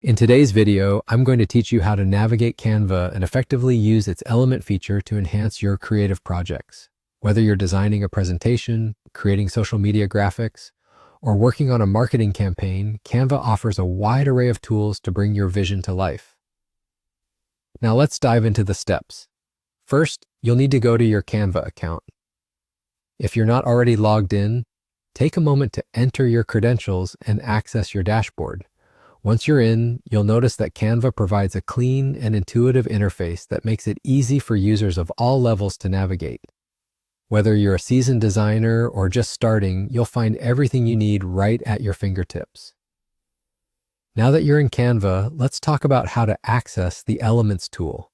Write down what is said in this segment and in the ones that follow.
In today's video, I'm going to teach you how to navigate Canva and effectively use its element feature to enhance your creative projects. Whether you're designing a presentation, creating social media graphics, or working on a marketing campaign, Canva offers a wide array of tools to bring your vision to life. Now let's dive into the steps. First, you'll need to go to your Canva account. If you're not already logged in, take a moment to enter your credentials and access your dashboard. Once you're in, you'll notice that Canva provides a clean and intuitive interface that makes it easy for users of all levels to navigate. Whether you're a seasoned designer or just starting, you'll find everything you need right at your fingertips. Now that you're in Canva, let's talk about how to access the Elements tool.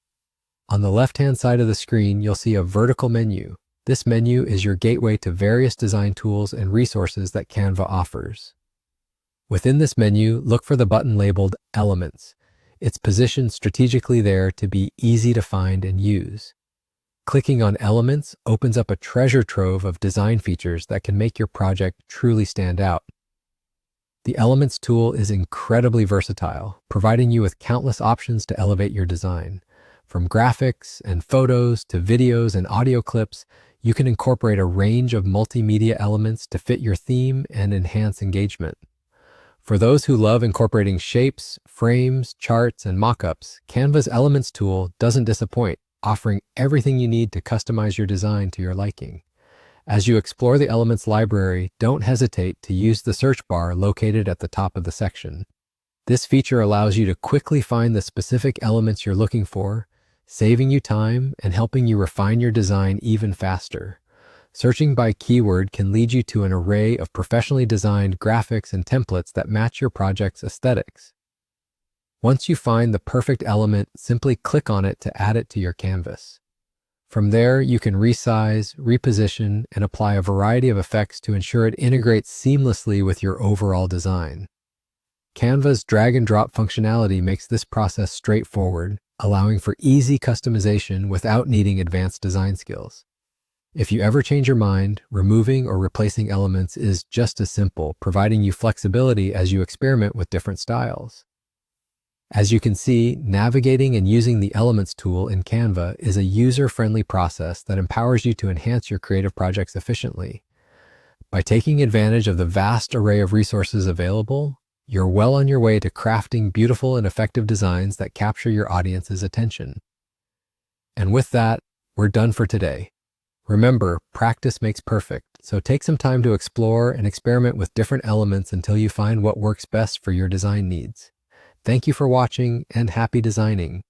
On the left-hand side of the screen, you'll see a vertical menu. This menu is your gateway to various design tools and resources that Canva offers. Within this menu, look for the button labeled Elements. It's positioned strategically there to be easy to find and use. Clicking on Elements opens up a treasure trove of design features that can make your project truly stand out. The Elements tool is incredibly versatile, providing you with countless options to elevate your design. From graphics and photos to videos and audio clips, you can incorporate a range of multimedia elements to fit your theme and enhance engagement. For those who love incorporating shapes, frames, charts, and mockups, Canva's Elements tool doesn't disappoint, offering everything you need to customize your design to your liking. As you explore the Elements library, don't hesitate to use the search bar located at the top of the section. This feature allows you to quickly find the specific elements you're looking for, saving you time and helping you refine your design even faster. Searching by keyword can lead you to an array of professionally designed graphics and templates that match your project's aesthetics. Once you find the perfect element, simply click on it to add it to your canvas. From there, you can resize, reposition, and apply a variety of effects to ensure it integrates seamlessly with your overall design. Canva's drag and drop functionality makes this process straightforward, allowing for easy customization without needing advanced design skills. If you ever change your mind, removing or replacing elements is just as simple, providing you flexibility as you experiment with different styles. As you can see, navigating and using the Elements tool in Canva is a user-friendly process that empowers you to enhance your creative projects efficiently. By taking advantage of the vast array of resources available, you're well on your way to crafting beautiful and effective designs that capture your audience's attention. And with that, we're done for today. Remember, practice makes perfect, so take some time to explore and experiment with different elements until you find what works best for your design needs. Thank you for watching and happy designing.